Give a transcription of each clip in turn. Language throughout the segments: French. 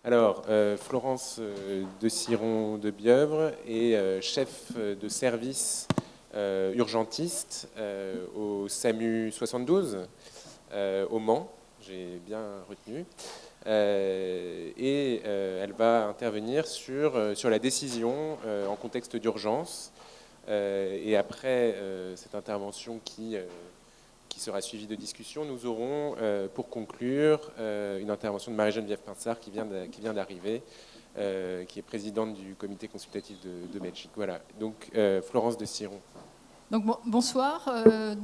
Alors, Florence de Siron de Bièvre est chef de service urgentiste au SAMU 72 au Mans, j'ai bien retenu. Elle va intervenir sur la décision en contexte d'urgence. Et après cette intervention qui sera suivie de discussion, nous aurons pour conclure une intervention de Marie-Geneviève Pinsard qui vient d'arriver, qui est présidente du comité consultatif de Belgique. Voilà, donc Florence de Siron. Donc, bonsoir.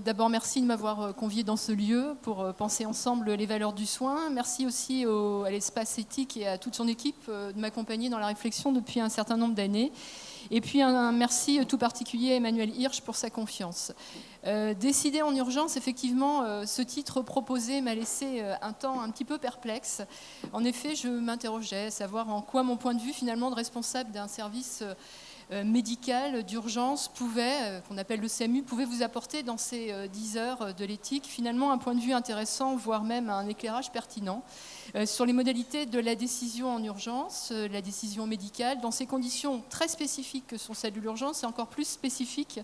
D'abord, merci de m'avoir convié dans ce lieu pour penser ensemble les valeurs du soin. Merci aussi à l'Espace Éthique et à toute son équipe de m'accompagner dans la réflexion depuis un certain nombre d'années. Et puis un merci tout particulier à Emmanuel Hirsch pour sa confiance. Décider en urgence, effectivement, ce titre proposé m'a laissé un temps un petit peu perplexe. En effet, je m'interrogeais à savoir en quoi mon point de vue finalement de responsable d'un service médical d'urgence qu'on appelle le SAMU, pouvait vous apporter dans ces 10 heures de l'éthique finalement un point de vue intéressant, voire même un éclairage pertinent sur les modalités de la décision en urgence, la décision médicale, dans ces conditions très spécifiques que sont celles de l'urgence et encore plus spécifiques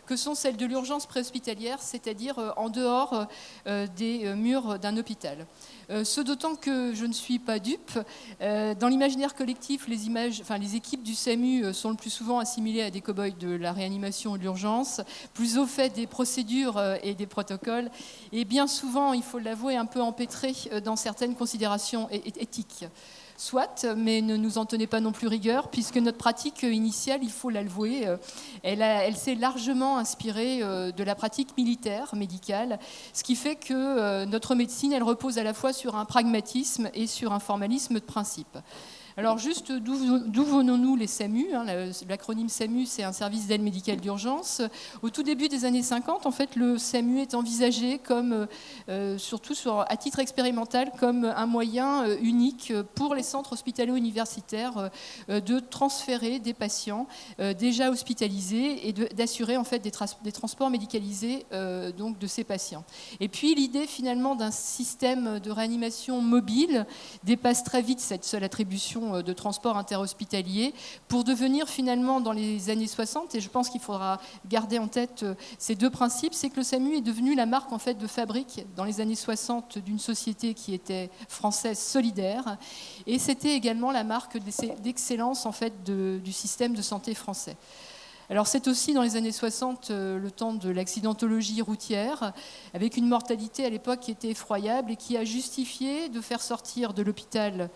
que sont celles de l'urgence préhospitalière, c'est-à-dire en dehors des murs d'un hôpital. Ce d'autant que je ne suis pas dupe. Dans l'imaginaire collectif, les équipes du SAMU sont le plus souvent assimilées à des cow-boys de la réanimation et de l'urgence, plus au fait des procédures et des protocoles, et bien souvent, il faut l'avouer, un peu empêtrées dans certaines considérations éthiques. Soit, mais ne nous en tenez pas non plus rigueur, puisque notre pratique initiale, il faut l'avouer, elle s'est largement inspirée de la pratique militaire, médicale, ce qui fait que notre médecine, elle repose à la fois sur un pragmatisme et sur un formalisme de principe. Alors juste, d'où venons-nous les SAMU, l'acronyme SAMU, c'est un service d'aide médicale d'urgence. Au tout début des années 50, en fait, le SAMU est envisagé comme, surtout à titre expérimental, comme un moyen unique pour les centres hospitalo-universitaires de transférer des patients déjà hospitalisés et d'assurer en fait des transports médicalisés donc de ces patients. Et puis l'idée finalement d'un système de réanimation mobile dépasse très vite cette seule attribution de transport interhospitalier pour devenir finalement dans les années 60, et je pense qu'il faudra garder en tête ces deux principes, c'est que le SAMU est devenu la marque en fait de fabrique dans les années 60 d'une société qui était française solidaire, et c'était également la marque d'excellence en fait du système de santé français. Alors c'est aussi dans les années 60 le temps de l'accidentologie routière, avec une mortalité à l'époque qui était effroyable et qui a justifié de faire sortir de l'hôpital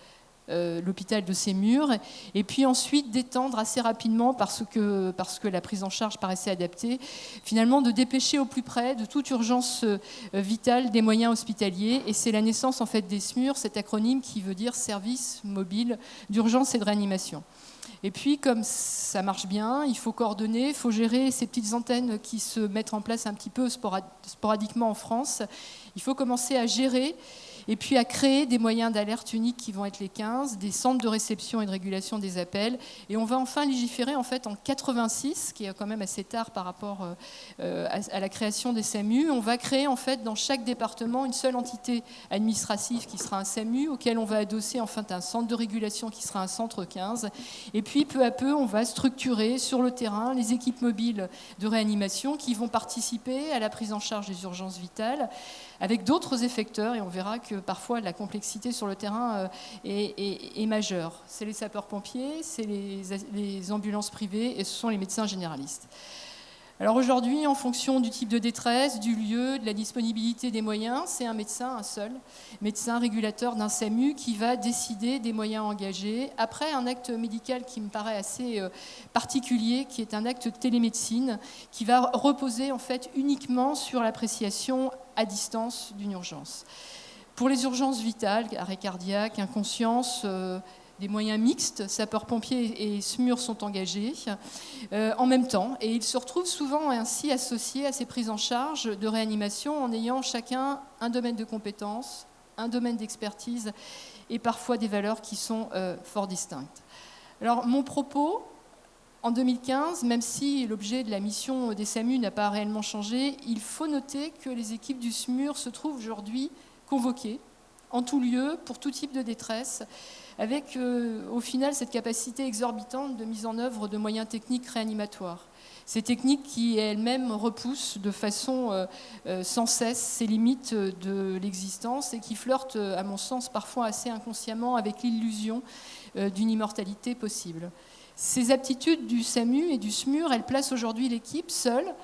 de ses murs, et puis ensuite d'étendre assez rapidement, parce que la prise en charge paraissait adaptée, finalement de dépêcher au plus près de toute urgence vitale des moyens hospitaliers, et c'est la naissance en fait des SMUR, cet acronyme qui veut dire Service mobile d'urgence et de réanimation. Et puis, comme ça marche bien, il faut coordonner, il faut gérer ces petites antennes qui se mettent en place un petit peu sporadiquement en France. Il faut commencer à gérer et puis à créer des moyens d'alerte uniques qui vont être les 15, des centres de réception et de régulation des appels. Et on va enfin légiférer en fait en 86, qui est quand même assez tard par rapport à la création des SAMU. On va créer en fait dans chaque département une seule entité administrative qui sera un SAMU, auquel on va adosser en fait un centre de régulation qui sera un centre 15. Et puis peu à peu, on va structurer sur le terrain les équipes mobiles de réanimation qui vont participer à la prise en charge des urgences vitales, avec d'autres effecteurs, et on verra que parfois la complexité sur le terrain est majeure. C'est les sapeurs-pompiers, c'est les ambulances privées et ce sont les médecins généralistes. Alors aujourd'hui, en fonction du type de détresse, du lieu, de la disponibilité des moyens, c'est un médecin, un seul médecin régulateur d'un SAMU qui va décider des moyens engagés après un acte médical qui me paraît assez particulier, qui est un acte de télémédecine, qui va reposer en fait uniquement sur l'appréciation à distance d'une urgence. Pour les urgences vitales, arrêt cardiaque, inconscience, des moyens mixtes, sapeurs-pompiers et SMUR sont engagés en même temps, et ils se retrouvent souvent ainsi associés à ces prises en charge de réanimation en ayant chacun un domaine de compétences, un domaine d'expertise et parfois des valeurs qui sont fort distinctes. Alors mon propos, en 2015, même si l'objet de la mission des SAMU n'a pas réellement changé, il faut noter que les équipes du SMUR se trouvent aujourd'hui convoquées en tout lieu, pour tout type de détresse, avec au final cette capacité exorbitante de mise en œuvre de moyens techniques réanimatoires. Ces techniques qui elles-mêmes repoussent de façon sans cesse ces limites de l'existence et qui flirtent, à mon sens, parfois assez inconsciemment avec l'illusion d'une immortalité possible. Ces aptitudes du SAMU et du SMUR, elles placent aujourd'hui l'équipe seule,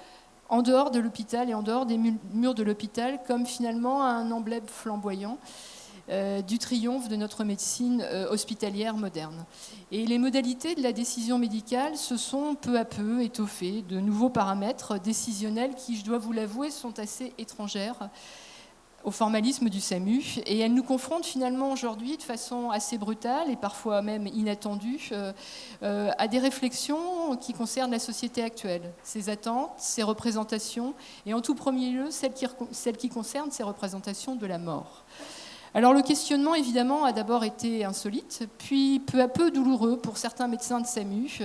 en dehors de l'hôpital et en dehors des murs de l'hôpital, comme finalement un emblème flamboyant du triomphe de notre médecine hospitalière moderne. Et les modalités de la décision médicale se sont peu à peu étoffées, de nouveaux paramètres décisionnels qui, je dois vous l'avouer, sont assez étrangères au formalisme du SAMU, et elles nous confrontent finalement aujourd'hui de façon assez brutale et parfois même inattendue à des réflexions qui concernent la société actuelle, ses attentes, ses représentations, et en tout premier lieu celles qui concernent ses représentations de la mort. Alors le questionnement, évidemment, a d'abord été insolite, puis peu à peu douloureux pour certains médecins de SAMU.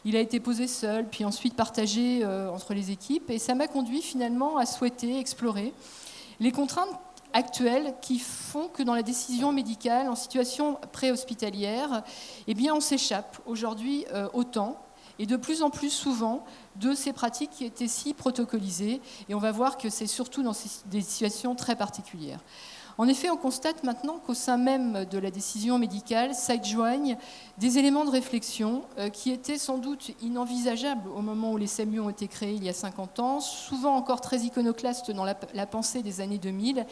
Il a été posé seul, puis ensuite partagé entre les équipes, et ça m'a conduit finalement à souhaiter explorer les contraintes actuelles qui font que dans la décision médicale, en situation préhospitalière, eh bien, on s'échappe aujourd'hui autant et de plus en plus souvent de ces pratiques qui étaient si protocolisées, et on va voir que c'est surtout dans des situations très particulières. En effet, on constate maintenant qu'au sein même de la décision médicale s'adjoignent des éléments de réflexion qui étaient sans doute inenvisageables au moment où les SAMU ont été créés il y a 50 ans, souvent encore très iconoclastes dans la pensée des années 2000,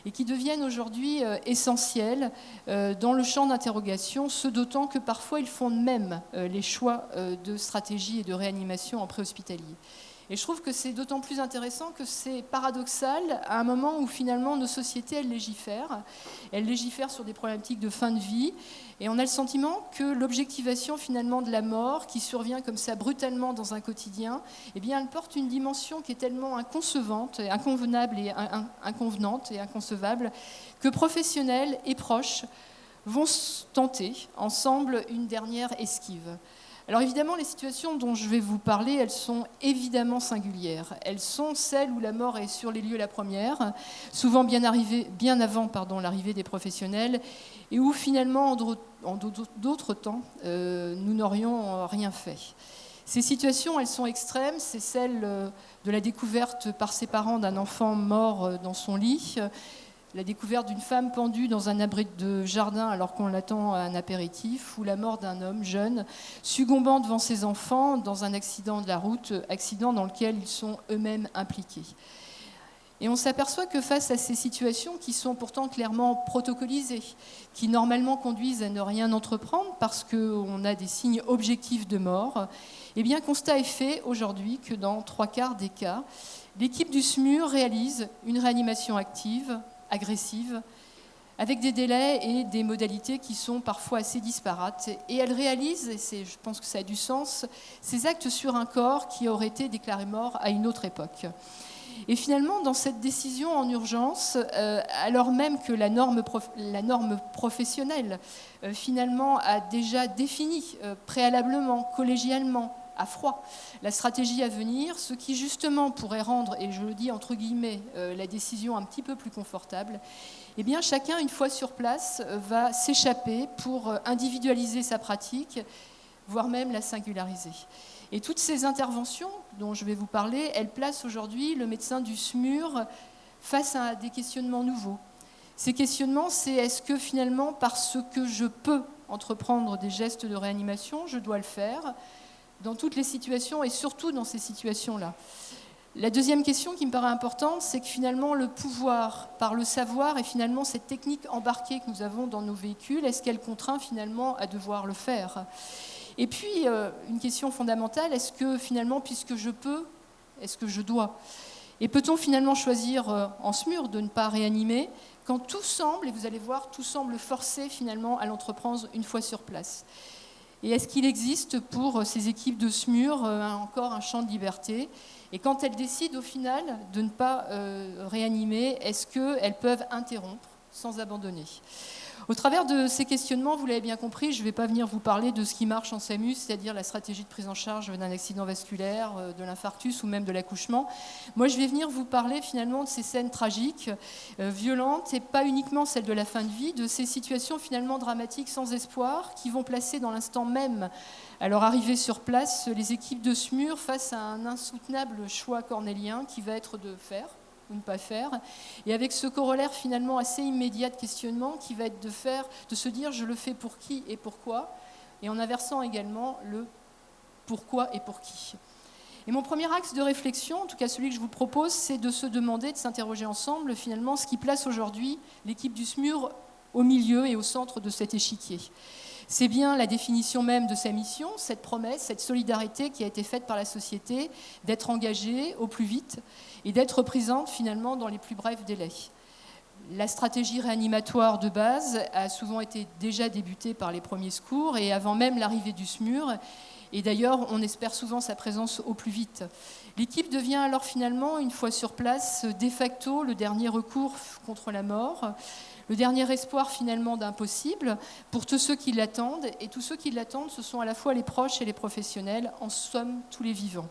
et qui deviennent aujourd'hui essentiels dans le champ d'interrogation, ce d'autant que parfois ils fondent même les choix de stratégie et de réanimation en préhospitalier. Et je trouve que c'est d'autant plus intéressant que c'est paradoxal à un moment où finalement nos sociétés, elles légifèrent sur des problématiques de fin de vie, et on a le sentiment que l'objectivation finalement de la mort, qui survient comme ça brutalement dans un quotidien, eh bien elle porte une dimension qui est tellement inconcevante, et inconvenable et inconvenante et inconcevable, que professionnels et proches vont tenter ensemble une dernière esquive. Alors évidemment, les situations dont je vais vous parler, elles sont évidemment singulières. Elles sont celles où la mort est sur les lieux la première, souvent bien avant l'arrivée des professionnels, et où finalement, en d'autres temps, nous n'aurions rien fait. Ces situations, elles sont extrêmes. C'est celle de la découverte par ses parents d'un enfant mort dans son lit, la découverte d'une femme pendue dans un abri de jardin alors qu'on l'attend à un apéritif, ou la mort d'un homme jeune succombant devant ses enfants dans un accident de la route, accident dans lequel ils sont eux-mêmes impliqués. Et on s'aperçoit que face à ces situations qui sont pourtant clairement protocolisées, qui normalement conduisent à ne rien entreprendre parce qu'on a des signes objectifs de mort, eh bien constat est fait aujourd'hui que dans 3/4 des cas, l'équipe du SMUR réalise une réanimation active, agressive, avec des délais et des modalités qui sont parfois assez disparates. Et elle réalise, et je pense que ça a du sens, ces actes sur un corps qui aurait été déclaré mort à une autre époque. Et finalement, dans cette décision en urgence, alors même que la norme professionnelle finalement a déjà défini préalablement, collégialement, à froid, la stratégie à venir, ce qui justement pourrait rendre, et je le dis entre guillemets, la décision un petit peu plus confortable, eh bien chacun, une fois sur place, va s'échapper pour individualiser sa pratique, voire même la singulariser. Et toutes ces interventions dont je vais vous parler, elles placent aujourd'hui le médecin du SMUR face à des questionnements nouveaux. Ces questionnements, c'est est-ce que finalement, parce que je peux entreprendre des gestes de réanimation, je dois le faire dans toutes les situations et surtout dans ces situations-là. La deuxième question qui me paraît importante, c'est que finalement le pouvoir par le savoir et finalement cette technique embarquée que nous avons dans nos véhicules, est-ce qu'elle contraint finalement à devoir le faire ? Et puis une question fondamentale, est-ce que finalement, puisque je peux, est-ce que je dois ? Et peut-on finalement choisir en SMUR de ne pas réanimer quand tout semble, et vous allez voir, tout semble forcer finalement à l'entreprendre une fois sur place ? Et est-ce qu'il existe pour ces équipes de SMUR encore un champ de liberté ? Et quand elles décident au final de ne pas réanimer, est-ce qu'elles peuvent interrompre sans abandonner ? Au travers de ces questionnements, vous l'avez bien compris, je ne vais pas venir vous parler de ce qui marche en SAMU, c'est-à-dire la stratégie de prise en charge d'un accident vasculaire, de l'infarctus ou même de l'accouchement. Moi, je vais venir vous parler finalement de ces scènes tragiques, violentes, et pas uniquement celles de la fin de vie, de ces situations finalement dramatiques sans espoir qui vont placer dans l'instant même, à leur arrivée sur place, les équipes de SMUR face à un insoutenable choix cornélien qui va être de faire ou ne pas faire, et avec ce corollaire finalement assez immédiat de questionnement qui va être de se dire je le fais pour qui et pourquoi, et en inversant également le pourquoi et pour qui. Et mon premier axe de réflexion, en tout cas celui que je vous propose, c'est de se demander, de s'interroger ensemble finalement ce qui place aujourd'hui l'équipe du SMUR au milieu et au centre de cet échiquier. C'est bien la définition même de sa mission, cette promesse, cette solidarité qui a été faite par la société, d'être engagée au plus vite et d'être présente finalement dans les plus brefs délais. La stratégie réanimatoire de base a souvent été déjà débutée par les premiers secours et avant même l'arrivée du SMUR. Et d'ailleurs, on espère souvent sa présence au plus vite. L'équipe devient alors finalement, une fois sur place, de facto le dernier recours contre la mort, le dernier espoir finalement d'un possible pour tous ceux qui l'attendent. Et tous ceux qui l'attendent, ce sont à la fois les proches et les professionnels, en somme tous les vivants.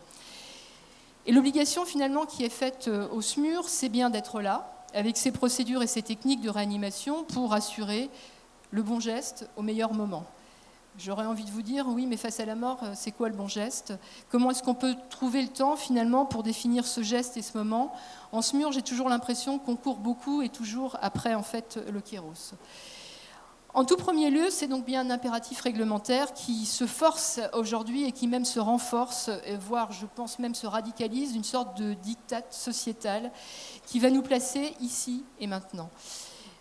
Et l'obligation finalement qui est faite au SMUR, c'est bien d'être là, avec ses procédures et ses techniques de réanimation pour assurer le bon geste au meilleur moment. J'aurais envie de vous dire, oui, mais face à la mort, c'est quoi le bon geste ? Comment est-ce qu'on peut trouver le temps, finalement, pour définir ce geste et ce moment ? En SMUR, j'ai toujours l'impression qu'on court beaucoup et toujours après, en fait, le kéros. En tout premier lieu, c'est donc bien un impératif réglementaire qui se force aujourd'hui et qui même se renforce, voire, je pense, même se radicalise, une sorte de diktat sociétal qui va nous placer ici et maintenant.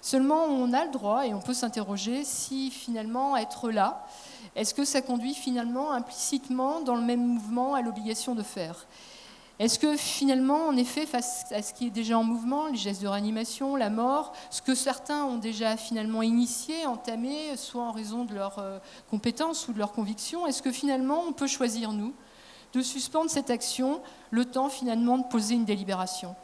Seulement, on a le droit, et on peut s'interroger si finalement être là, est-ce que ça conduit finalement implicitement dans le même mouvement à l'obligation de faire ? Est-ce que finalement, en effet, face à ce qui est déjà en mouvement, les gestes de réanimation, la mort, ce que certains ont déjà finalement initié, entamé, soit en raison de leurs compétences ou de leurs convictions, est-ce que finalement on peut choisir, nous, de suspendre cette action, le temps finalement de poser une délibération ?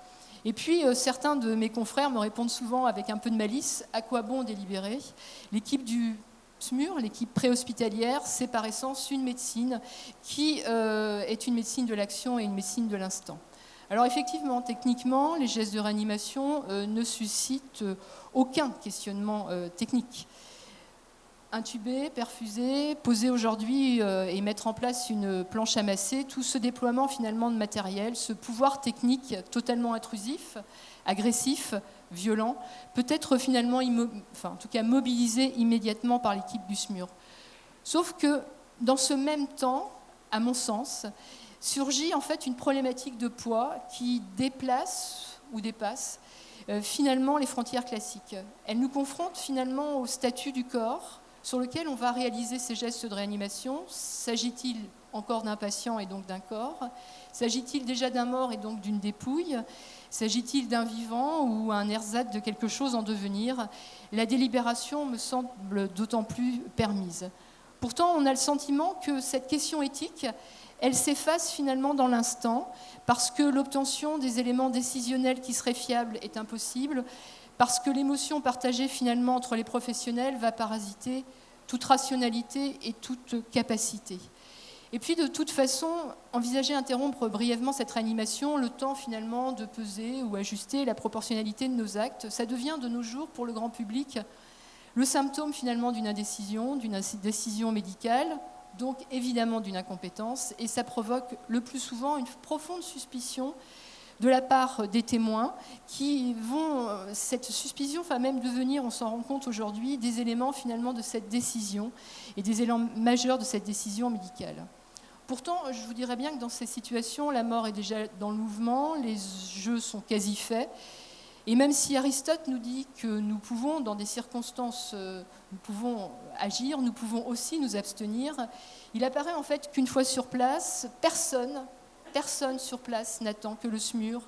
Et puis, certains de mes confrères me répondent souvent avec un peu de malice, à quoi bon délibérer ? L'équipe du SMUR, l'équipe préhospitalière, c'est par essence une médecine qui est une médecine de l'action et une médecine de l'instant. Alors effectivement, techniquement, les gestes de réanimation ne suscitent aucun questionnement technique. Intuber, perfuser, poser aujourd'hui et mettre en place une planche à masser, tout ce déploiement finalement de matériel, ce pouvoir technique totalement intrusif, agressif, violent, peut être finalement en tout cas mobilisé immédiatement par l'équipe du SMUR. Sauf que dans ce même temps, à mon sens, surgit en fait une problématique de poids qui déplace ou dépasse finalement les frontières classiques. Elle nous confronte finalement au statut du corps sur lequel on va réaliser ces gestes de réanimation. S'agit-il encore d'un patient et donc d'un corps ? S'agit-il déjà d'un mort et donc d'une dépouille ? S'agit-il d'un vivant ou un ersatz de quelque chose en devenir ? La délibération me semble d'autant plus permise. Pourtant, on a le sentiment que cette question éthique, elle s'efface finalement dans l'instant, parce que l'obtention des éléments décisionnels qui seraient fiables est impossible, parce que l'émotion partagée finalement entre les professionnels va parasiter toute rationalité et toute capacité. Et puis de toute façon, envisager interrompre brièvement cette réanimation, le temps finalement de peser ou ajuster la proportionnalité de nos actes, ça devient de nos jours pour le grand public le symptôme finalement d'une indécision médicale, donc évidemment d'une incompétence, et ça provoque le plus souvent une profonde suspicion de la part des témoins qui vont, cette suspicion va même devenir, on s'en rend compte aujourd'hui, des éléments finalement de cette décision et des éléments majeurs de cette décision médicale. Pourtant, je vous dirais bien que dans ces situations, la mort est déjà dans le mouvement, les jeux sont quasi faits, et même si Aristote nous dit que nous pouvons, dans des circonstances, nous pouvons agir, nous pouvons aussi nous abstenir, il apparaît en fait qu'une fois sur place, personne sur place n'attend que le SMUR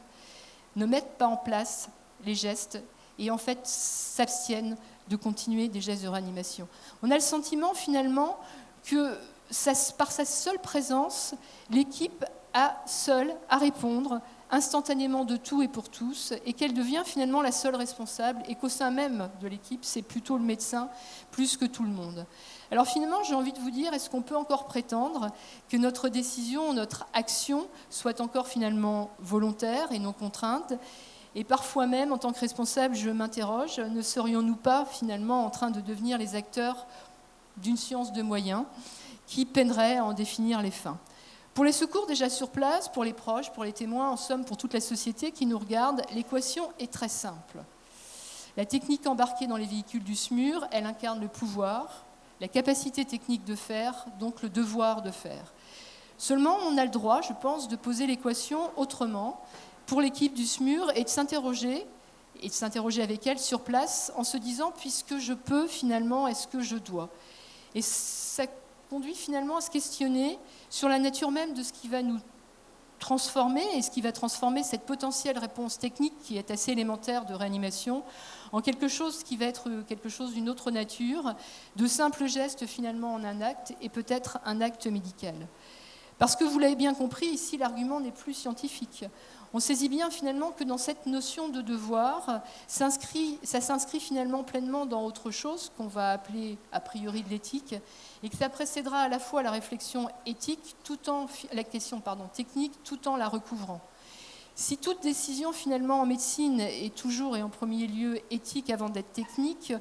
ne mette pas en place les gestes et en fait s'abstienne de continuer des gestes de réanimation. On a le sentiment finalement que par sa seule présence, l'équipe a seule à répondre instantanément de tout et pour tous, et qu'elle devient finalement la seule responsable, et qu'au sein même de l'équipe, c'est plutôt le médecin plus que tout le monde. Alors finalement, j'ai envie de vous dire, est-ce qu'on peut encore prétendre que notre décision, notre action soit encore finalement volontaire et non contrainte ? Et parfois même, en tant que responsable, je m'interroge, ne serions-nous pas finalement en train de devenir les acteurs d'une science de moyens qui peinerait à en définir les fins ? Pour les secours déjà sur place, pour les proches, pour les témoins, en somme pour toute la société qui nous regarde, l'équation est très simple. La technique embarquée dans les véhicules du SMUR, elle incarne le pouvoir, la capacité technique de faire, donc le devoir de faire. Seulement, on a le droit, je pense, de poser l'équation autrement pour l'équipe du SMUR et de s'interroger avec elle sur place en se disant, puisque je peux, finalement, est-ce que je dois ? Et ça conduit finalement à se questionner sur la nature même de ce qui va nous transformer et ce qui va transformer cette potentielle réponse technique qui est assez élémentaire de réanimation en quelque chose qui va être quelque chose d'une autre nature, de simples gestes finalement en un acte et peut-être un acte médical. Parce que vous l'avez bien compris, ici l'argument n'est plus scientifique. On saisit bien finalement que dans cette notion de devoir, ça s'inscrit finalement pleinement dans autre chose qu'on va appeler a priori de l'éthique, et que ça précédera à la fois la réflexion éthique, la question technique, tout en la recouvrant. Si toute décision finalement en médecine est toujours et en premier lieu éthique avant d'être technique,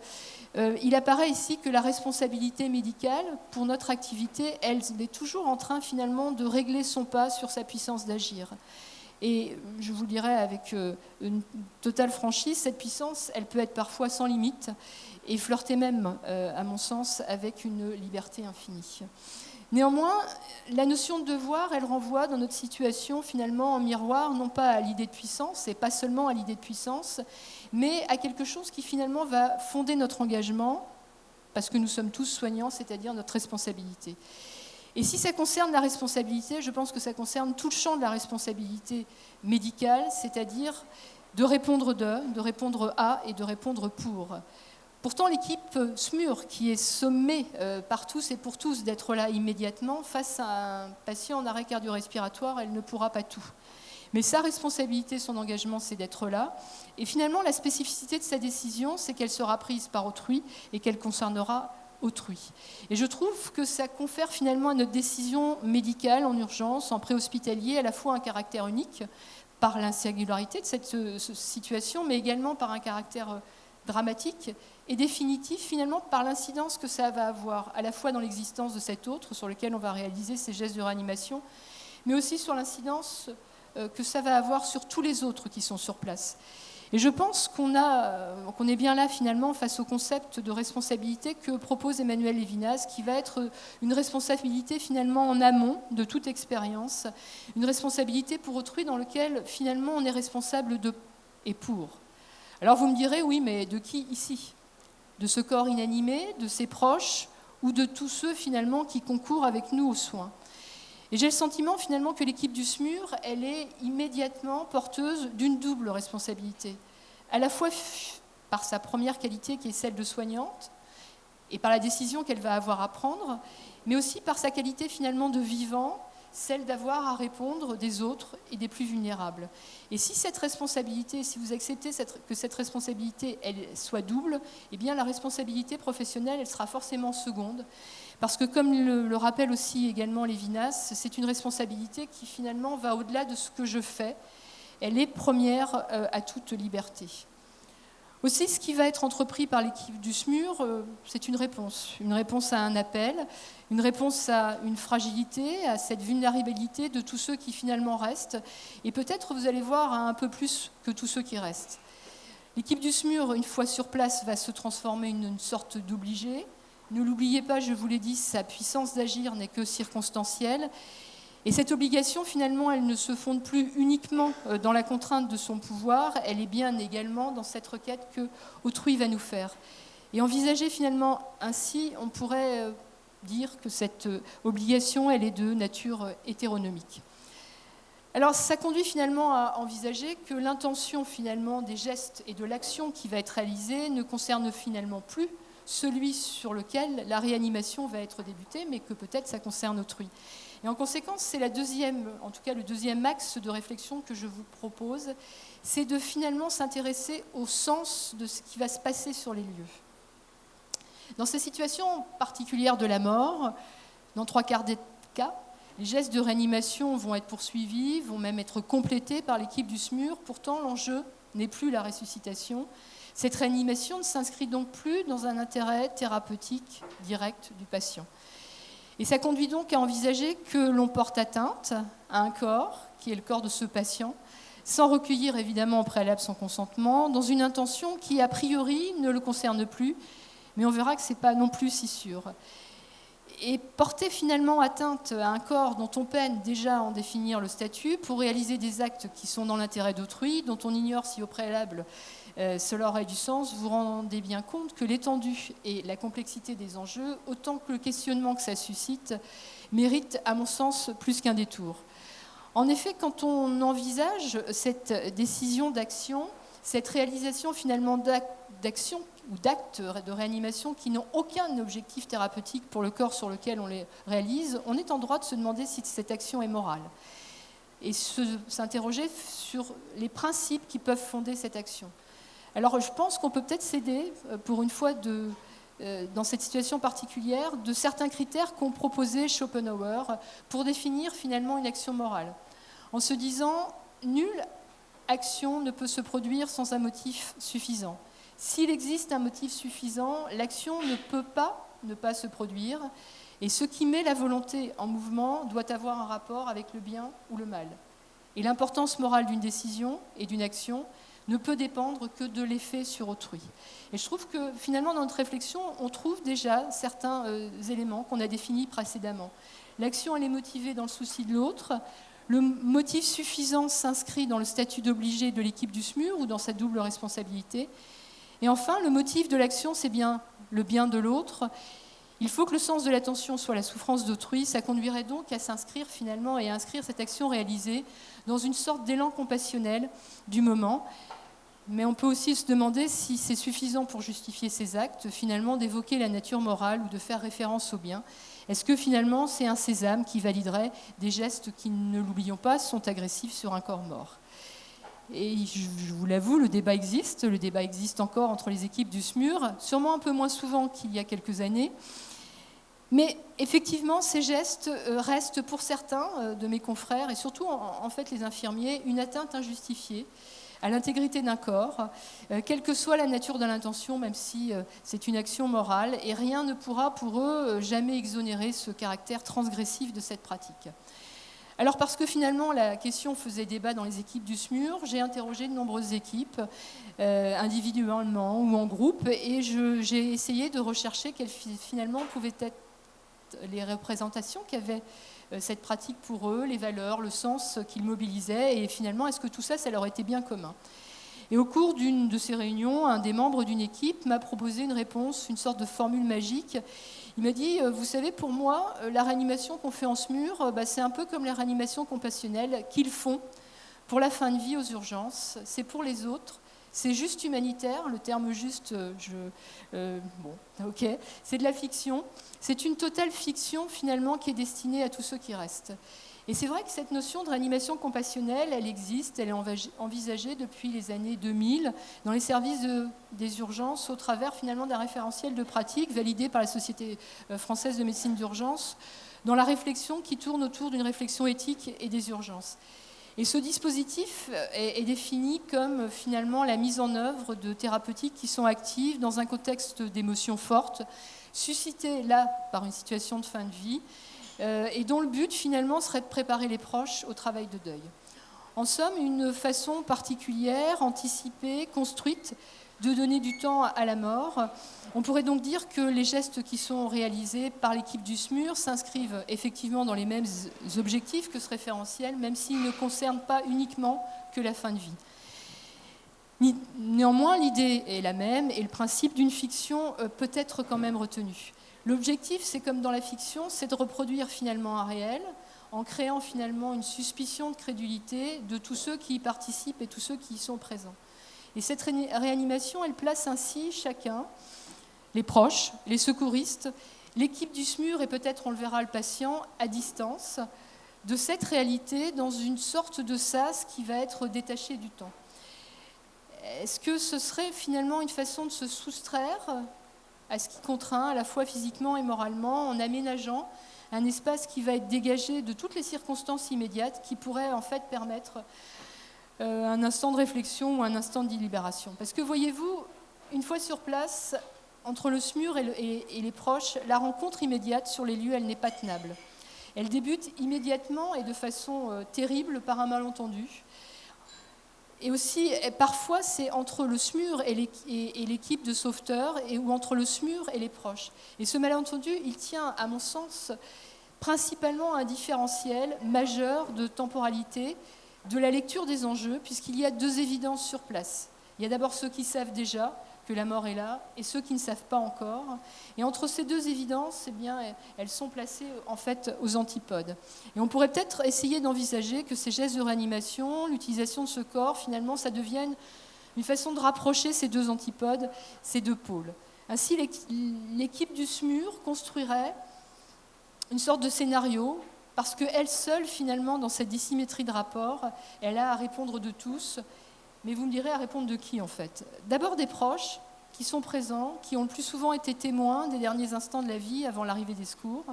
il apparaît ici que la responsabilité médicale pour notre activité, elle est toujours en train finalement de régler son pas sur sa puissance d'agir. Et je vous le dirais avec une totale franchise, cette puissance, elle peut être parfois sans limite et flirter même, à mon sens, avec une liberté infinie. Néanmoins, la notion de devoir, elle renvoie dans notre situation finalement en miroir, non pas à l'idée de puissance, et pas seulement à l'idée de puissance, mais à quelque chose qui finalement va fonder notre engagement, parce que nous sommes tous soignants, c'est-à-dire notre responsabilité. Et si ça concerne la responsabilité, je pense que ça concerne tout le champ de la responsabilité médicale, c'est-à-dire de répondre de répondre à et de répondre pour. Pourtant, l'équipe SMUR, qui est sommée par tous et pour tous d'être là immédiatement, face à un patient en arrêt cardio-respiratoire, elle ne pourra pas tout. Mais sa responsabilité, son engagement, c'est d'être là. Et finalement, la spécificité de sa décision, c'est qu'elle sera prise par autrui et qu'elle concernera autrui. Et je trouve que ça confère finalement à notre décision médicale en urgence, en préhospitalier, à la fois un caractère unique par la singularité de cette situation, mais également par un caractère dramatique et définitif finalement par l'incidence que ça va avoir à la fois dans l'existence de cet autre sur lequel on va réaliser ces gestes de réanimation, mais aussi sur l'incidence que ça va avoir sur tous les autres qui sont sur place. Et je pense qu'on est bien là finalement face au concept de responsabilité que propose Emmanuel Levinas, qui va être une responsabilité finalement en amont de toute expérience, une responsabilité pour autrui dans laquelle finalement on est responsable de et pour. Alors vous me direz, oui, mais de qui ici ? De ce corps inanimé, de ses proches, ou de tous ceux finalement qui concourent avec nous aux soins ? Et j'ai le sentiment finalement que l'équipe du SMUR, elle est immédiatement porteuse d'une double responsabilité. À la fois par sa première qualité qui est celle de soignante, et par la décision qu'elle va avoir à prendre, mais aussi par sa qualité finalement de vivant, celle d'avoir à répondre des autres et des plus vulnérables. Et si cette responsabilité, si vous acceptez que cette responsabilité elle soit double, eh bien la responsabilité professionnelle, elle sera forcément seconde. Parce que comme le rappelle aussi également Levinas, c'est une responsabilité qui finalement va au-delà de ce que je fais. Elle est première à toute liberté. Aussi, ce qui va être entrepris par l'équipe du SMUR, c'est une réponse à un appel, une réponse à une fragilité, à cette vulnérabilité de tous ceux qui finalement restent, et peut-être, vous allez voir, à un peu plus que tous ceux qui restent. L'équipe du SMUR, une fois sur place, va se transformer en une sorte d'obligé. Ne l'oubliez pas, je vous l'ai dit, sa puissance d'agir n'est que circonstancielle. Et cette obligation, finalement, elle ne se fonde plus uniquement dans la contrainte de son pouvoir, elle est bien également dans cette requête que autrui va nous faire. Et envisager finalement ainsi, on pourrait dire que cette obligation, elle est de nature hétéronomique. Alors ça conduit finalement à envisager que l'intention finalement des gestes et de l'action qui va être réalisée ne concerne finalement plus celui sur lequel la réanimation va être débutée, mais que peut-être ça concerne autrui. Et en conséquence, c'est la deuxième, en tout cas le deuxième axe de réflexion que je vous propose, c'est de finalement s'intéresser au sens de ce qui va se passer sur les lieux. Dans ces situations particulières de la mort, dans 3/4 des cas, les gestes de réanimation vont être poursuivis, vont même être complétés par l'équipe du SMUR. Pourtant, l'enjeu n'est plus la ressuscitation. Cette réanimation ne s'inscrit donc plus dans un intérêt thérapeutique direct du patient. Et ça conduit donc à envisager que l'on porte atteinte à un corps, qui est le corps de ce patient, sans recueillir évidemment au préalable son consentement, dans une intention qui a priori ne le concerne plus, mais on verra que ce n'est pas non plus si sûr. Et porter finalement atteinte à un corps dont on peine déjà à en définir le statut pour réaliser des actes qui sont dans l'intérêt d'autrui, dont on ignore si au préalable cela aurait du sens, vous rendez bien compte que l'étendue et la complexité des enjeux, autant que le questionnement que ça suscite, méritent à mon sens plus qu'un détour. En effet, quand on envisage cette décision d'action, cette réalisation finalement d'action ou d'actes de réanimation qui n'ont aucun objectif thérapeutique pour le corps sur lequel on les réalise, on est en droit de se demander si cette action est morale et s'interroger sur les principes qui peuvent fonder cette action. Alors je pense qu'on peut peut-être s'aider, pour une fois, dans cette situation particulière, de certains critères qu'ont proposés Schopenhauer pour définir finalement une action morale, en se disant « nulle action ne peut se produire sans un motif suffisant ». S'il existe un motif suffisant, l'action ne peut pas ne pas se produire, et ce qui met la volonté en mouvement doit avoir un rapport avec le bien ou le mal. Et l'importance morale d'une décision et d'une action ne peut dépendre que de l'effet sur autrui. Et je trouve que finalement dans notre réflexion, on trouve déjà certains éléments qu'on a définis précédemment. L'action, elle est motivée dans le souci de l'autre. Le motif suffisant s'inscrit dans le statut d'obligé de l'équipe du SMUR ou dans sa double responsabilité. Et enfin, le motif de l'action, c'est bien le bien de l'autre. Il faut que le sens de l'attention soit la souffrance d'autrui. Ça conduirait donc à s'inscrire finalement et à inscrire cette action réalisée dans une sorte d'élan compassionnel du moment. Mais on peut aussi se demander si c'est suffisant pour justifier ces actes, finalement, d'évoquer la nature morale ou de faire référence au bien. Est-ce que finalement, c'est un sésame qui validerait des gestes qui, ne l'oublions pas, sont agressifs sur un corps mort ? Et je vous l'avoue, le débat existe encore entre les équipes du SMUR, sûrement un peu moins souvent qu'il y a quelques années. Mais effectivement, ces gestes restent pour certains de mes confrères, et surtout en fait les infirmiers, une atteinte injustifiée à l'intégrité d'un corps, quelle que soit la nature de l'intention, même si c'est une action morale, et rien ne pourra pour eux jamais exonérer ce caractère transgressif de cette pratique. Alors parce que finalement la question faisait débat dans les équipes du SMUR, j'ai interrogé de nombreuses équipes, individuellement ou en groupe, et j'ai essayé de rechercher quelles finalement pouvaient être les représentations qu'avait cette pratique pour eux, les valeurs, le sens qu'ils mobilisaient, et finalement, est-ce que tout ça, ça leur était bien commun ? Et au cours d'une de ces réunions, un des membres d'une équipe m'a proposé une réponse, une sorte de formule magique. Il m'a dit, vous savez, pour moi, la réanimation qu'on fait en SMUR, c'est un peu comme les réanimations compassionnelles qu'ils font pour la fin de vie aux urgences. C'est pour les autres. C'est juste humanitaire, le terme juste, c'est de la fiction. C'est une totale fiction, finalement, qui est destinée à tous ceux qui restent. Et c'est vrai que cette notion de réanimation compassionnelle, elle existe, elle est envisagée depuis les années 2000 dans les services des urgences au travers, finalement, d'un référentiel de pratique validé par la Société française de médecine d'urgence, dans la réflexion qui tourne autour d'une réflexion éthique et des urgences. Et ce dispositif est défini comme finalement la mise en œuvre de thérapeutiques qui sont actives dans un contexte d'émotions fortes, suscitées là par une situation de fin de vie, et dont le but finalement serait de préparer les proches au travail de deuil. En somme, une façon particulière, anticipée, construite, de donner du temps à la mort. On pourrait donc dire que les gestes qui sont réalisés par l'équipe du SMUR s'inscrivent effectivement dans les mêmes objectifs que ce référentiel, même s'ils ne concernent pas uniquement que la fin de vie. Néanmoins, l'idée est la même et le principe d'une fiction peut être quand même retenu. L'objectif, c'est comme dans la fiction, c'est de reproduire finalement un réel, en créant finalement une suspicion de crédulité de tous ceux qui y participent et tous ceux qui y sont présents. Et cette réanimation, elle place ainsi chacun, les proches, les secouristes L'équipe du SMUR, et peut-être on le verra le patient, à distance, de cette réalité dans une sorte de sas qui va être détaché du temps. Est-ce que ce serait finalement une façon de se soustraire à ce qui contraint, à la fois physiquement et moralement, en aménageant un espace qui va être dégagé de toutes les circonstances immédiates qui pourraient en fait permettre un instant de réflexion ou un instant de délibération? Parce que voyez-vous, une fois sur place, entre le SMUR et les proches, la rencontre immédiate sur les lieux, elle n'est pas tenable. Elle débute immédiatement et de façon terrible par un malentendu. Et aussi, parfois, c'est entre le SMUR et l'équipe de sauveteurs ou entre le SMUR et les proches. Et ce malentendu, il tient, à mon sens, principalement à un différentiel majeur de temporalité, de la lecture des enjeux, puisqu'il y a deux évidences sur place. Il y a d'abord ceux qui savent déjà que la mort est là, et ceux qui ne savent pas encore. Et entre ces deux évidences, eh bien, elles sont placées en fait aux antipodes. Et on pourrait peut-être essayer d'envisager que ces gestes de réanimation, l'utilisation de ce corps, finalement, ça devienne une façon de rapprocher ces deux antipodes, ces deux pôles. Ainsi, l'équipe du SMUR construirait une sorte de scénario, parce qu'elle seule, finalement, dans cette dissymétrie de rapport, elle a à répondre de tous. Mais vous me direz, à répondre de qui, en fait? D'abord des proches qui sont présents, qui ont le plus souvent été témoins des derniers instants de la vie avant l'arrivée des secours.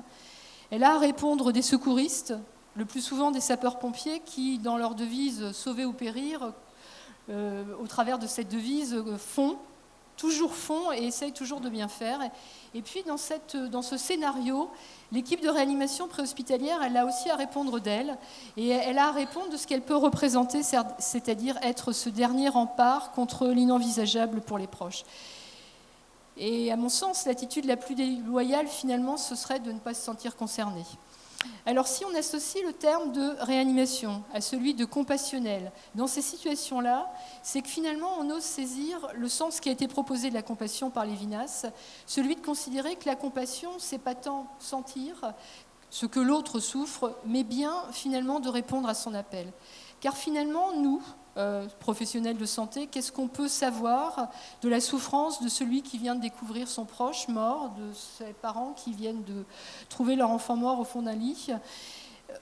Elle a à répondre des secouristes, le plus souvent des sapeurs-pompiers, qui, dans leur devise « sauver ou périr », au travers de cette devise, toujours font et essayent toujours de bien faire. Et puis, dans ce scénario, l'équipe de réanimation préhospitalière, elle a aussi à répondre d'elle, et elle a à répondre de ce qu'elle peut représenter, c'est-à-dire être ce dernier rempart contre l'inenvisageable pour les proches. Et à mon sens, l'attitude la plus déloyale, finalement, ce serait de ne pas se sentir concerné. Alors si on associe le terme de réanimation à celui de compassionnel dans ces situations-là, c'est que finalement on ose saisir le sens qui a été proposé de la compassion par Lévinas, celui de considérer que la compassion, c'est pas tant sentir ce que l'autre souffre, mais bien finalement de répondre à son appel. Car finalement, nous, professionnels de santé, qu'est-ce qu'on peut savoir de la souffrance de celui qui vient de découvrir son proche mort, de ses parents qui viennent de trouver leur enfant mort au fond d'un lit?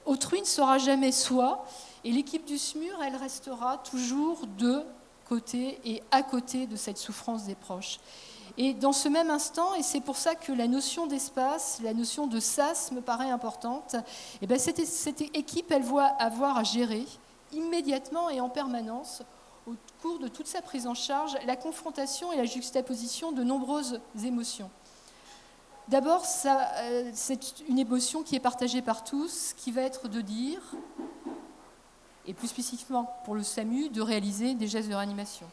Autrui ne sera jamais soi, et l'équipe du SMUR, elle restera toujours de côté et à côté de cette souffrance des proches. Et dans ce même instant, et c'est pour ça que la notion d'espace, la notion de sas me paraît importante, et bien cette équipe, elle va avoir à gérer immédiatement et en permanence, au cours de toute sa prise en charge, la confrontation et la juxtaposition de nombreuses émotions. D'abord, c'est une émotion qui est partagée par tous, qui va être de dire, et plus spécifiquement pour le SAMU, de réaliser des gestes de réanimation.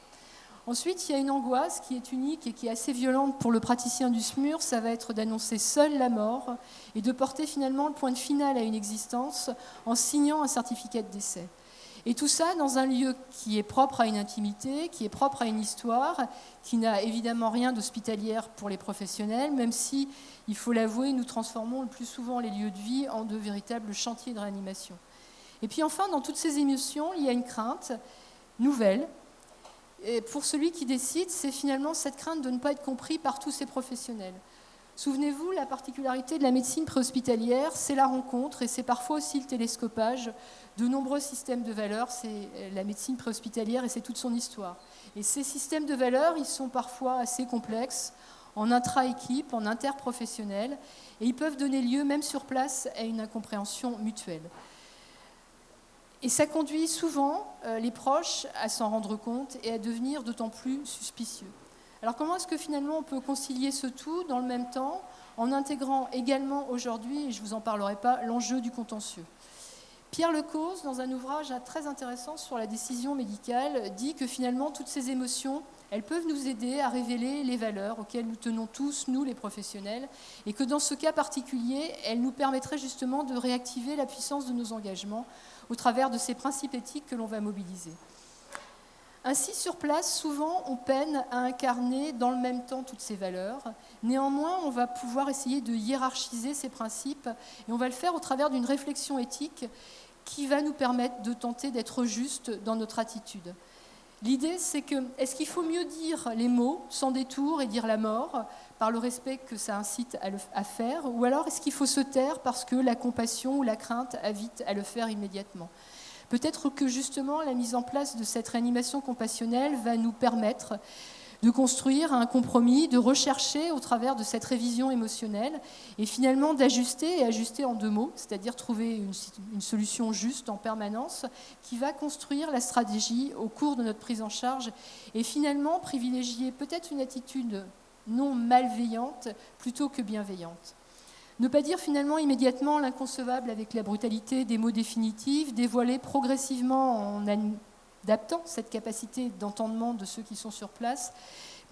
Ensuite, il y a une angoisse qui est unique et qui est assez violente pour le praticien du SMUR, ça va être d'annoncer seul la mort et de porter finalement le point final à une existence en signant un certificat de décès. Et tout ça dans un lieu qui est propre à une intimité, qui est propre à une histoire, qui n'a évidemment rien d'hospitalière pour les professionnels, même si, il faut l'avouer, nous transformons le plus souvent les lieux de vie en de véritables chantiers de réanimation. Et puis enfin, dans toutes ces émotions, il y a une crainte nouvelle. Et pour celui qui décide, c'est finalement cette crainte de ne pas être compris par tous ces professionnels. Souvenez-vous, la particularité de la médecine préhospitalière, c'est la rencontre et c'est parfois aussi le télescopage de nombreux systèmes de valeurs. C'est la médecine préhospitalière et c'est toute son histoire. Et ces systèmes de valeurs, ils sont parfois assez complexes, en intra-équipe, en interprofessionnel, et ils peuvent donner lieu, même sur place, à une incompréhension mutuelle. Et ça conduit souvent les proches à s'en rendre compte et à devenir d'autant plus suspicieux. Alors comment est-ce que finalement on peut concilier ce tout dans le même temps en intégrant également aujourd'hui, et je ne vous en parlerai pas, l'enjeu du contentieux? Pierre Lecause, dans un ouvrage très intéressant sur la décision médicale, dit que finalement toutes ces émotions, elles peuvent nous aider à révéler les valeurs auxquelles nous tenons tous, nous les professionnels, et que dans ce cas particulier, elles nous permettraient justement de réactiver la puissance de nos engagements au travers de ces principes éthiques que l'on va mobiliser. Ainsi, sur place, souvent, on peine à incarner dans le même temps toutes ces valeurs. Néanmoins, on va pouvoir essayer de hiérarchiser ces principes et on va le faire au travers d'une réflexion éthique qui va nous permettre de tenter d'être juste dans notre attitude. L'idée, c'est que, est-ce qu'il faut mieux dire les mots sans détour et dire la mort, par le respect que ça incite à faire, ou alors est-ce qu'il faut se taire parce que la compassion ou la crainte invite à le faire immédiatement ? Peut-être que justement la mise en place de cette réanimation compassionnelle va nous permettre de construire un compromis, de rechercher au travers de cette révision émotionnelle et finalement d'ajuster, et ajuster en 2 mots, c'est-à-dire trouver une solution juste en permanence qui va construire la stratégie au cours de notre prise en charge et finalement privilégier peut-être une attitude non malveillante plutôt que bienveillante. Ne pas dire finalement immédiatement l'inconcevable avec la brutalité des mots définitifs, dévoiler progressivement en adaptant cette capacité d'entendement de ceux qui sont sur place,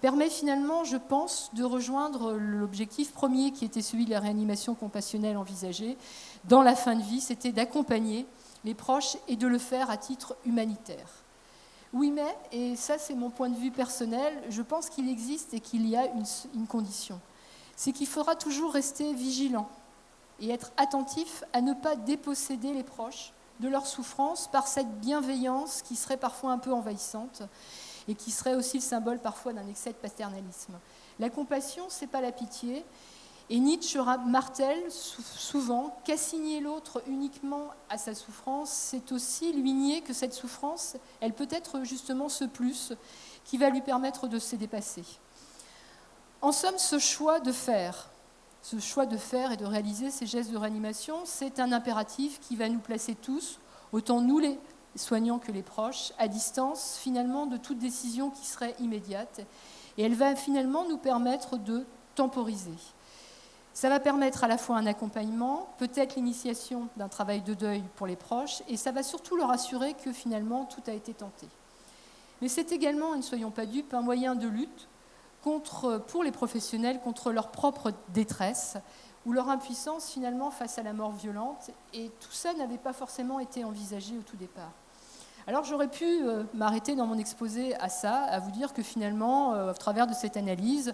permet finalement, je pense, de rejoindre l'objectif premier qui était celui de la réanimation compassionnelle envisagée dans la fin de vie, c'était d'accompagner les proches et de le faire à titre humanitaire. Oui, mais, et ça c'est mon point de vue personnel, je pense qu'il existe et qu'il y a une condition. C'est qu'il faudra toujours rester vigilant et être attentif à ne pas déposséder les proches de leur souffrance par cette bienveillance qui serait parfois un peu envahissante et qui serait aussi le symbole parfois d'un excès de paternalisme. La compassion, ce n'est pas la pitié. Et Nietzsche martèle souvent qu'assigner l'autre uniquement à sa souffrance, c'est aussi lui nier que cette souffrance, elle peut être justement ce plus qui va lui permettre de se dépasser. En somme, ce choix de faire et de réaliser ces gestes de réanimation, c'est un impératif qui va nous placer tous, autant nous les soignants que les proches, à distance finalement de toute décision qui serait immédiate. Et elle va finalement nous permettre de temporiser. Ça va permettre à la fois un accompagnement, peut-être l'initiation d'un travail de deuil pour les proches, et ça va surtout leur assurer que finalement tout a été tenté. Mais c'est également, et ne soyons pas dupes, un moyen de lutte pour les professionnels contre leur propre détresse ou leur impuissance finalement face à la mort violente. Et tout ça n'avait pas forcément été envisagé au tout départ. Alors j'aurais pu m'arrêter dans mon exposé à ça, à vous dire que finalement, au travers de cette analyse,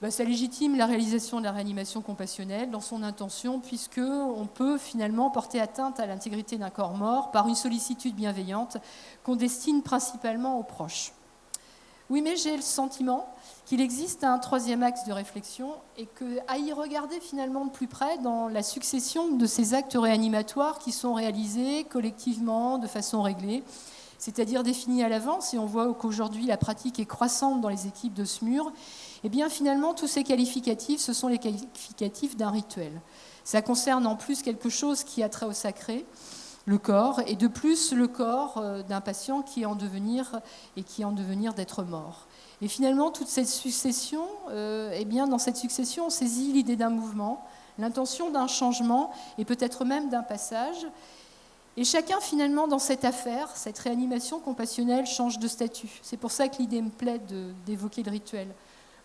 ça légitime la réalisation de la réanimation compassionnelle dans son intention, puisqu'on peut finalement porter atteinte à l'intégrité d'un corps mort par une sollicitude bienveillante qu'on destine principalement aux proches. Oui, mais j'ai le sentiment qu'il existe un 3e axe de réflexion et qu'à y regarder finalement de plus près dans la succession de ces actes réanimatoires qui sont réalisés collectivement, de façon réglée, c'est-à-dire définis à l'avance, et on voit qu'aujourd'hui la pratique est croissante dans les équipes de SMUR, et bien finalement tous ces qualificatifs, ce sont les qualificatifs d'un rituel. Ça concerne en plus quelque chose qui a trait au sacré, le corps, et de plus le corps d'un patient qui est en devenir et qui est en devenir d'être mort. Et finalement, toute cette succession, dans cette succession, on saisit l'idée d'un mouvement, l'intention d'un changement et peut-être même d'un passage. Et chacun, finalement, dans cette affaire, cette réanimation compassionnelle, change de statut. C'est pour ça que l'idée me plaît d'évoquer le rituel.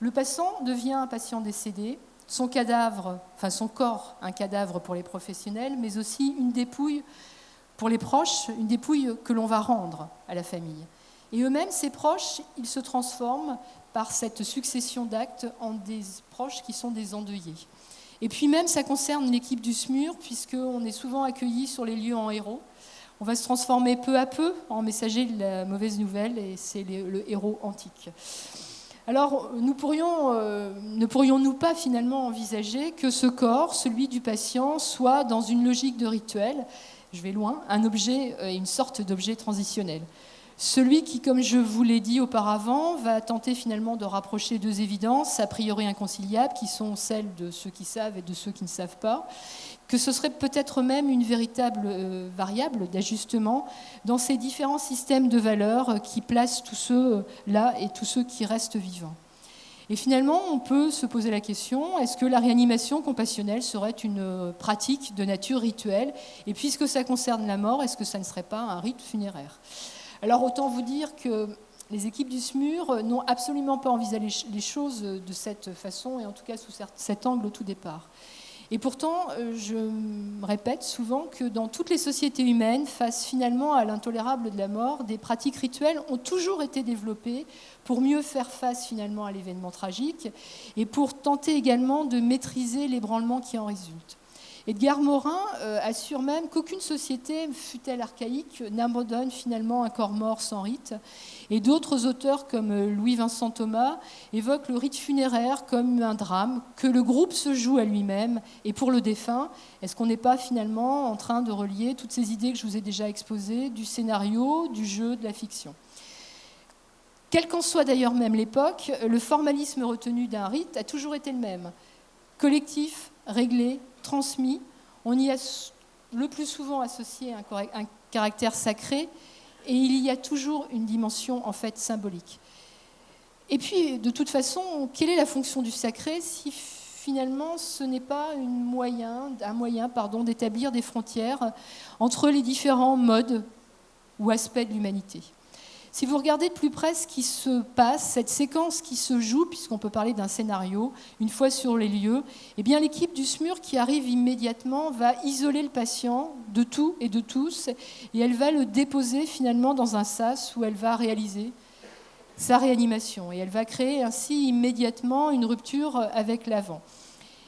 Le passant devient un patient décédé, son corps, un cadavre pour les professionnels, mais aussi une dépouille pour les proches, une dépouille que l'on va rendre à la famille. Et eux-mêmes, ces proches, ils se transforment par cette succession d'actes en des proches qui sont des endeuillés. Et puis même, ça concerne l'équipe du SMUR, puisqu'on est souvent accueillis sur les lieux en héros. On va se transformer peu à peu en messager de la mauvaise nouvelle, et c'est le héros antique. Alors, ne pourrions-nous pas finalement envisager que ce corps, celui du patient, soit dans une logique de rituel, je vais loin, un objet et une sorte d'objet transitionnel. Celui qui, comme je vous l'ai dit auparavant, va tenter finalement de rapprocher 2 évidences a priori inconciliables, qui sont celles de ceux qui savent et de ceux qui ne savent pas, que ce serait peut-être même une véritable variable d'ajustement dans ces différents systèmes de valeurs qui placent tous ceux-là et tous ceux qui restent vivants. Et finalement, on peut se poser la question, est-ce que la réanimation compassionnelle serait une pratique de nature rituelle ? Et puisque ça concerne la mort, est-ce que ça ne serait pas un rite funéraire ? Alors autant vous dire que les équipes du SMUR n'ont absolument pas envisagé les choses de cette façon, et en tout cas sous cet angle au tout départ. Et pourtant, je me répète souvent que dans toutes les sociétés humaines, face finalement à l'intolérable de la mort, des pratiques rituelles ont toujours été développées pour mieux faire face finalement à l'événement tragique et pour tenter également de maîtriser l'ébranlement qui en résulte. Edgar Morin assure même qu'aucune société, fût-elle archaïque, n'abandonne finalement un corps mort sans rite. Et d'autres auteurs comme Louis-Vincent Thomas évoquent le rite funéraire comme un drame que le groupe se joue à lui-même. Et pour le défunt, est-ce qu'on n'est pas finalement en train de relier toutes ces idées que je vous ai déjà exposées, du scénario, du jeu, de la fiction ? Quelle qu'en soit d'ailleurs même l'époque, le formalisme retenu d'un rite a toujours été le même. Collectif, réglé, transmis, on y a le plus souvent associé un caractère sacré, et il y a toujours une dimension en fait symbolique. Et puis, de toute façon, quelle est la fonction du sacré si finalement ce n'est pas un moyen d'établir des frontières entre les différents modes ou aspects de l'humanité ? Si vous regardez de plus près ce qui se passe, cette séquence qui se joue, puisqu'on peut parler d'un scénario, une fois sur les lieux, eh bien l'équipe du SMUR qui arrive immédiatement va isoler le patient de tout et de tous, et elle va le déposer finalement dans un sas où elle va réaliser sa réanimation. Et elle va créer ainsi immédiatement une rupture avec l'avant.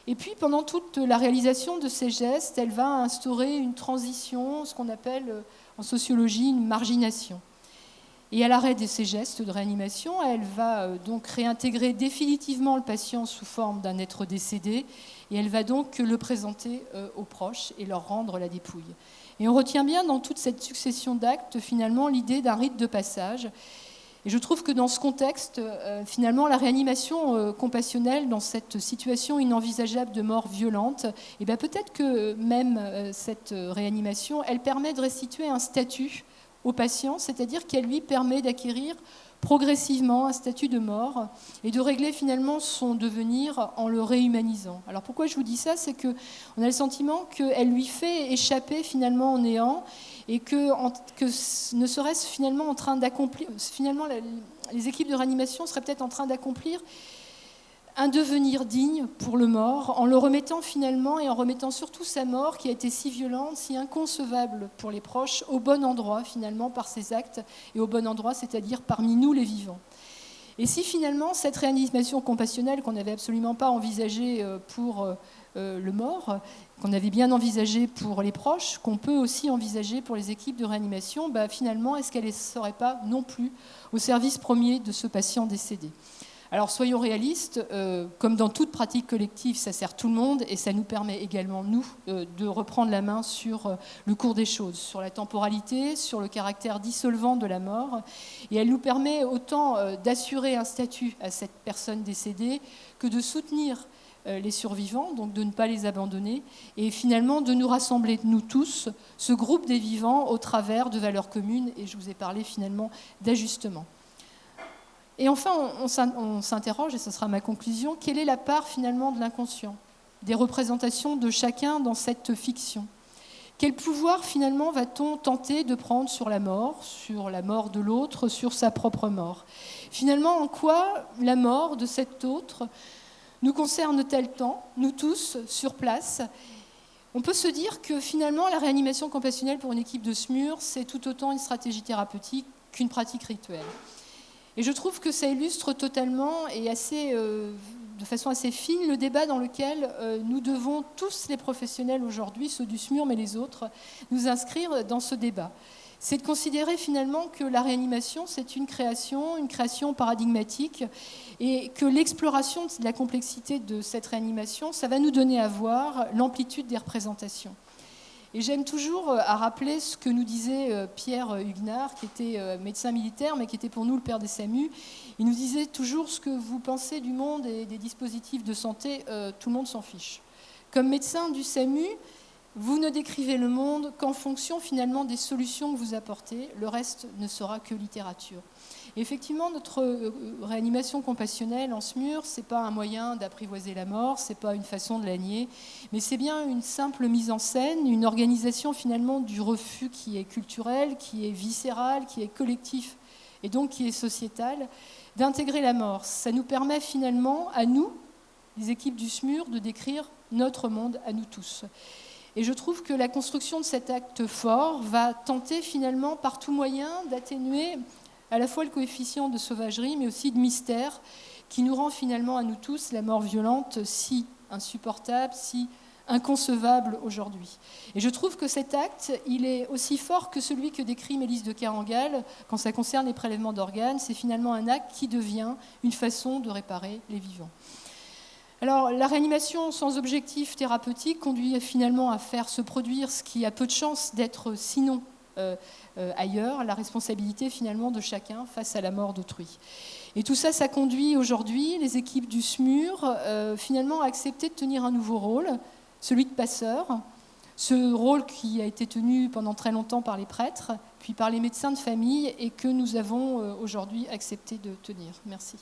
Et puis pendant toute la réalisation de ces gestes, elle va instaurer une transition, ce qu'on appelle en sociologie une margination. Et à l'arrêt de ces gestes de réanimation, elle va donc réintégrer définitivement le patient sous forme d'un être décédé, et elle va donc le présenter aux proches et leur rendre la dépouille. Et on retient bien dans toute cette succession d'actes, finalement, l'idée d'un rite de passage. Et je trouve que dans ce contexte, finalement, la réanimation compassionnelle, dans cette situation inenvisageable de mort violente, eh bien, peut-être que même cette réanimation, elle permet de restituer un statut au patient, c'est-à-dire qu'elle lui permet d'acquérir progressivement un statut de mort et de régler finalement son devenir en le réhumanisant. Alors pourquoi je vous dis ça ? C'est qu'on a le sentiment qu'elle lui fait échapper finalement au néant et que ne serait-ce finalement en train d'accomplir, finalement les équipes de réanimation seraient peut-être en train d'accomplir un devenir digne pour le mort, en le remettant finalement et en remettant surtout sa mort qui a été si violente, si inconcevable pour les proches, au bon endroit finalement par ses actes, et au bon endroit, c'est-à-dire parmi nous les vivants. Et si finalement cette réanimation compassionnelle qu'on n'avait absolument pas envisagée pour le mort, qu'on avait bien envisagée pour les proches, qu'on peut aussi envisager pour les équipes de réanimation, finalement, est-ce qu'elle ne serait pas non plus au service premier de ce patient décédé ? Alors soyons réalistes, comme dans toute pratique collective, ça sert tout le monde et ça nous permet également, nous, de reprendre la main sur le cours des choses, sur la temporalité, sur le caractère dissolvant de la mort. Et elle nous permet autant d'assurer un statut à cette personne décédée que de soutenir les survivants, donc de ne pas les abandonner, et finalement de nous rassembler, nous tous, ce groupe des vivants, au travers de valeurs communes, et je vous ai parlé finalement d'ajustement. Et enfin, on s'interroge, et ce sera ma conclusion, quelle est la part finalement de l'inconscient, des représentations de chacun dans cette fiction ? Quel pouvoir finalement va-t-on tenter de prendre sur la mort de l'autre, sur sa propre mort ? Finalement, en quoi la mort de cet autre nous concerne-t-elle tant, nous tous, sur place ? On peut se dire que finalement, la réanimation compassionnelle pour une équipe de SMUR, c'est tout autant une stratégie thérapeutique qu'une pratique rituelle. Et je trouve que ça illustre totalement et de façon assez fine le débat dans lequel nous devons, tous les professionnels aujourd'hui, ceux du SMUR mais les autres, nous inscrire dans ce débat. C'est de considérer finalement que la réanimation, c'est une création paradigmatique, et que l'exploration de la complexité de cette réanimation, ça va nous donner à voir l'amplitude des représentations. Et j'aime toujours à rappeler ce que nous disait Pierre Huguenard, qui était médecin militaire, mais qui était pour nous le père des SAMU. Il nous disait toujours: ce que vous pensez du monde et des dispositifs de santé, tout le monde s'en fiche. Comme médecin du SAMU, vous ne décrivez le monde qu'en fonction finalement des solutions que vous apportez. Le reste ne sera que littérature. Et effectivement, notre réanimation compassionnelle en SMUR, ce n'est pas un moyen d'apprivoiser la mort, ce n'est pas une façon de la nier, mais c'est bien une simple mise en scène, une organisation finalement du refus qui est culturel, qui est viscéral, qui est collectif et donc qui est sociétal, d'intégrer la mort. Ça nous permet finalement, à nous, les équipes du SMUR, de décrire notre monde à nous tous. Et je trouve que la construction de cet acte fort va tenter finalement par tout moyen d'atténuer à la fois le coefficient de sauvagerie, mais aussi de mystère, qui nous rend finalement à nous tous la mort violente si insupportable, si inconcevable aujourd'hui. Et je trouve que cet acte, il est aussi fort que celui que décrit Mélisse de Kerangal quand ça concerne les prélèvements d'organes. C'est finalement un acte qui devient une façon de réparer les vivants. Alors, la réanimation sans objectif thérapeutique conduit finalement à faire se produire ce qui a peu de chances d'être sinon ailleurs, la responsabilité finalement de chacun face à la mort d'autrui. Et tout ça, ça conduit aujourd'hui les équipes du SMUR finalement à accepter de tenir un nouveau rôle, celui de passeur, ce rôle qui a été tenu pendant très longtemps par les prêtres, puis par les médecins de famille et que nous avons aujourd'hui accepté de tenir. Merci.